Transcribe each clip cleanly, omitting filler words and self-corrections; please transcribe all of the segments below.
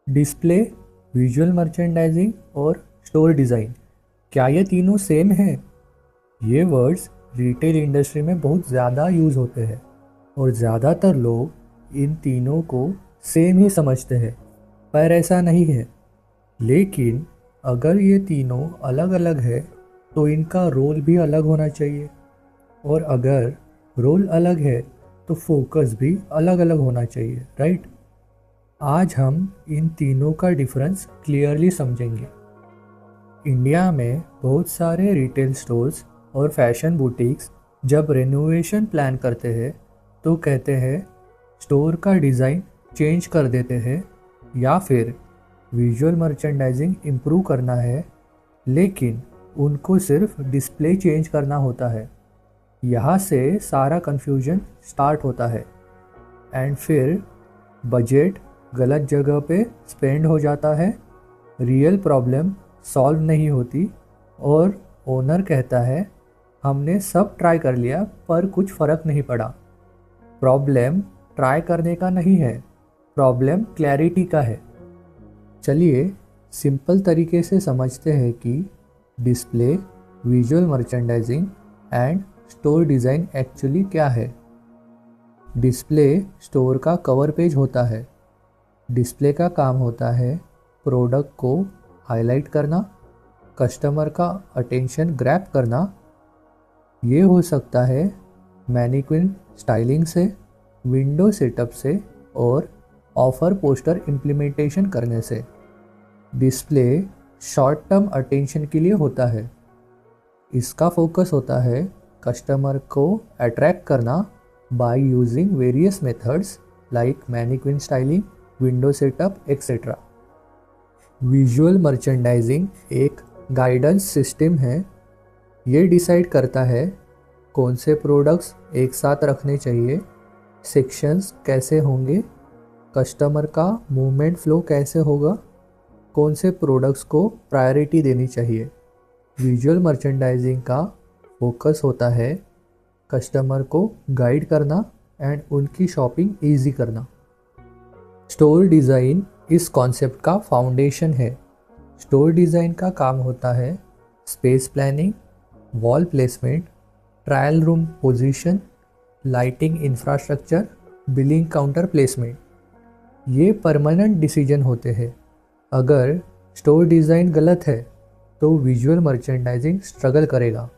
Display, visual merchandising और store design, क्या ये तीनों सेम हैं? ये वर्ड्स रिटेल इंडस्ट्री में बहुत ज़्यादा यूज़ होते हैं और ज़्यादातर लोग इन तीनों को सेम ही समझते हैं, पर ऐसा नहीं है। लेकिन अगर ये तीनों अलग अलग है तो इनका रोल भी अलग होना चाहिए, और अगर रोल अलग है तो फोकस भी अलग अलग होना चाहिए, राइट? आज हम इन तीनों का डिफरेंस क्लियरली समझेंगे। इंडिया में बहुत सारे रिटेल स्टोर्स और फैशन बुटीक्स जब रेनोवेशन प्लान करते हैं तो कहते हैं स्टोर का डिज़ाइन चेंज कर देते हैं या फिर विजुअल मर्चेंडाइजिंग इम्प्रूव करना है, लेकिन उनको सिर्फ डिस्प्ले चेंज करना होता है। यहाँ से सारा कन्फ्यूजन स्टार्ट होता है एंड फिर बजट गलत जगह पे स्पेंड हो जाता है, रियल प्रॉब्लम सॉल्व नहीं होती और ओनर कहता है हमने सब ट्राई कर लिया पर कुछ फ़र्क नहीं पड़ा। प्रॉब्लम ट्राई करने का नहीं है, प्रॉब्लम क्लैरिटी का है। चलिए सिंपल तरीके से समझते हैं कि display, visual merchandising and store design actually क्या है। डिस्प्ले स्टोर का कवर पेज होता है। डिस्प्ले का काम होता है प्रोडक्ट को हाईलाइट करना, कस्टमर का अटेंशन ग्रैब करना। ये हो सकता है मैनिक्विन स्टाइलिंग से, विंडो सेटअप से और ऑफर पोस्टर इम्प्लीमेंटेशन करने से। डिस्प्ले शॉर्ट टर्म अटेंशन के लिए होता है। इसका फोकस होता है कस्टमर को अट्रैक्ट करना by using various methods like mannequin styling, window setup etcetera. Visual merchandising एक गाइडेंस सिस्टम है। ये डिसाइड करता है कौन से प्रोडक्ट्स एक साथ रखने चाहिए, सेक्शंस कैसे होंगे, कस्टमर का मूवमेंट फ्लो कैसे होगा, कौन से प्रोडक्ट्स को प्रायोरिटी देनी चाहिए। विजुअल मर्चेंडाइजिंग का फोकस होता है कस्टमर को गाइड करना एंड उनकी शॉपिंग ईजी करना। स्टोर डिज़ाइन इस कॉन्सेप्ट का फाउंडेशन है। स्टोर डिज़ाइन का काम होता है space planning, wall placement, trial room position, lighting infrastructure, billing counter placement. ये परमानेंट डिसीजन होते हैं। अगर स्टोर डिज़ाइन गलत है तो विजुअल मर्चेंडाइजिंग स्ट्रगल करेगा,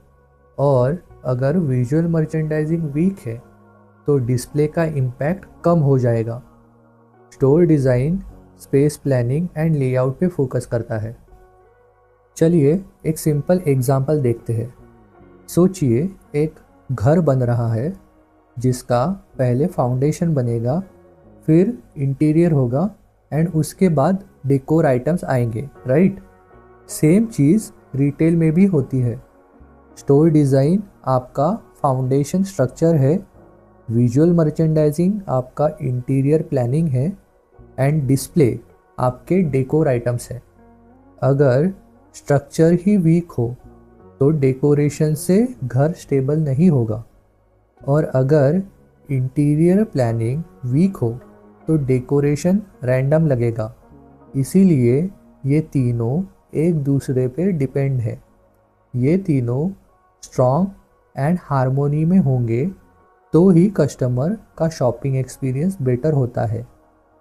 और अगर विजुअल मर्चेंडाइजिंग वीक है तो डिस्प्ले का इम्पैक्ट कम हो जाएगा। Store design space planning and layout पे फोकस करता है। चलिए एक सिंपल एग्जांपल देखते हैं। सोचिए एक घर बन रहा है जिसका पहले फाउंडेशन बनेगा, फिर इंटीरियर होगा एंड उसके बाद डेकोर आइटम्स आएंगे, राइट? सेम चीज़ रिटेल में भी होती है। स्टोर डिज़ाइन आपका फाउंडेशन स्ट्रक्चर है, विजुअल मर्चेंडाइजिंग आपका इंटीरियर प्लानिंग है एंड डिस्प्ले आपके डेकोर आइटम्स है। अगर स्ट्रक्चर ही वीक हो तो डेकोरेशन से घर स्टेबल नहीं होगा, और अगर इंटीरियर प्लानिंग वीक हो तो डेकोरेशन रैंडम लगेगा। इसीलिए ये तीनों एक दूसरे पे डिपेंड है। ये तीनों स्ट्रॉन्ग एंड हार्मोनी में होंगे तो ही कस्टमर का शॉपिंग एक्सपीरियंस बेटर होता है।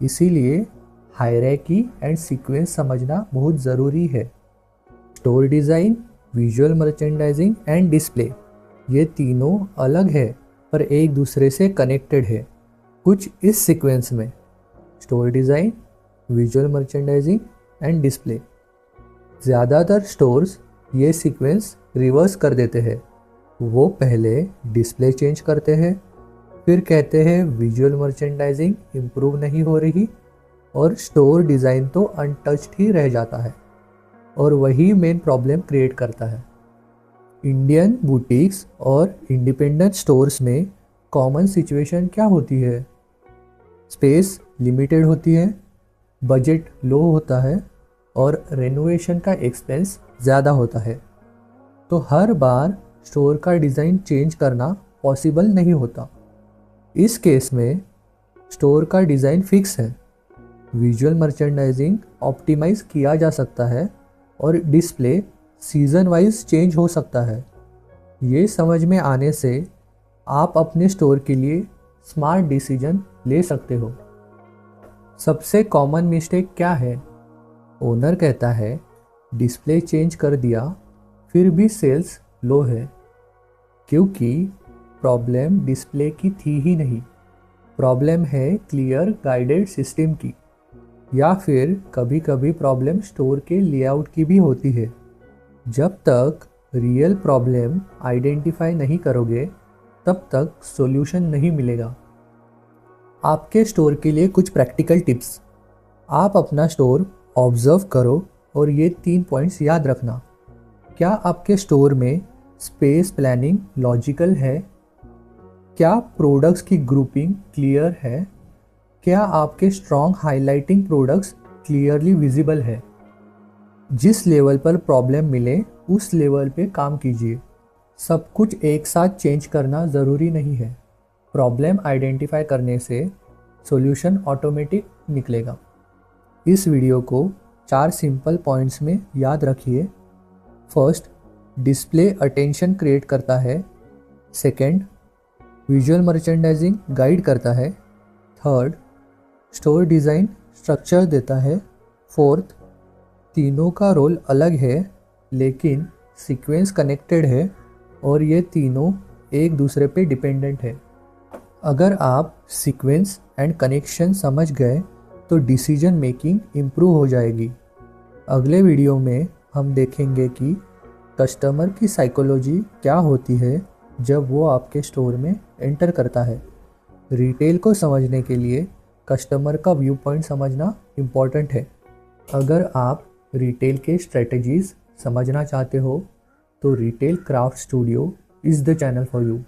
इसीलिए हायरार्की एंड सीक्वेंस समझना बहुत ज़रूरी है। Store design, visual merchandising and display, ये तीनों अलग है पर एक दूसरे से कनेक्टेड है, कुछ इस सीक्वेंस में: store design, visual merchandising and display. ज़्यादातर स्टोर्स ये सीक्वेंस रिवर्स कर देते हैं। वो पहले डिस्प्ले चेंज करते हैं, फिर कहते हैं विजुअल मर्चेंडाइजिंग इम्प्रूव नहीं हो रही और स्टोर डिज़ाइन तो अनटच्ड ही रह जाता है, और वही मेन प्रॉब्लम क्रिएट करता है। इंडियन बुटीक्स और इंडिपेंडेंट स्टोर्स में कॉमन सिचुएशन क्या होती है? स्पेस लिमिटेड होती है, बजट लो होता है और रेनोवेशन का एक्सपेंस ज़्यादा होता है। तो हर बार स्टोर का डिज़ाइन चेंज करना पॉसिबल नहीं होता। इस केस में स्टोर का डिज़ाइन फिक्स है, विजुअल मर्चेंडाइजिंग ऑप्टिमाइज किया जा सकता है और डिस्प्ले सीजन वाइज चेंज हो सकता है। ये समझ में आने से आप अपने स्टोर के लिए स्मार्ट डिसीजन ले सकते हो। सबसे कॉमन मिस्टेक क्या है? ओनर कहता है डिस्प्ले चेंज कर दिया फिर भी सेल्स लो है, क्योंकि प्रॉब्लम डिस्प्ले की थी ही नहीं, प्रॉब्लम है क्लियर गाइडेड सिस्टम की। या फिर कभी कभी प्रॉब्लम स्टोर के लेआउट की भी होती है। जब तक रियल प्रॉब्लम आइडेंटिफाई नहीं करोगे तब तक सॉल्यूशन नहीं मिलेगा। आपके स्टोर के लिए कुछ प्रैक्टिकल टिप्स। आप अपना स्टोर ऑब्जर्व करो और ये 3 पॉइंट्स याद रखना। क्या आपके स्टोर में स्पेस प्लानिंग लॉजिकल है? क्या प्रोडक्ट्स की ग्रुपिंग क्लियर है? क्या आपके strong highlighting products clearly visible है? जिस लेवल पर प्रॉब्लम मिले उस लेवल पे काम कीजिए। सब कुछ एक साथ चेंज करना ज़रूरी नहीं है। प्रॉब्लम आइडेंटिफाई करने से सॉल्यूशन ऑटोमेटिक निकलेगा। इस वीडियो को 4 सिंपल पॉइंट्स में याद रखिए। फर्स्ट, डिस्प्ले अटेंशन क्रिएट करता है। सेकंड, विजुअल मर्चेंडाइजिंग गाइड करता है। थर्ड, स्टोर डिज़ाइन स्ट्रक्चर देता है। फोर्थ, तीनों का रोल अलग है लेकिन सीक्वेंस कनेक्टेड है और ये तीनों एक दूसरे पे डिपेंडेंट है। अगर आप सीक्वेंस एंड कनेक्शन समझ गए तो डिसीजन मेकिंग इम्प्रूव हो जाएगी। अगले वीडियो में हम देखेंगे कि कस्टमर की साइकोलॉजी क्या होती है जब वो आपके स्टोर में एंटर करता है। रिटेल को समझने के लिए कस्टमर का व्यू पॉइंट समझना इम्पॉर्टेंट है। अगर आप रिटेल के स्ट्रेटजीज समझना चाहते हो तो retail craft studio is the channel for you.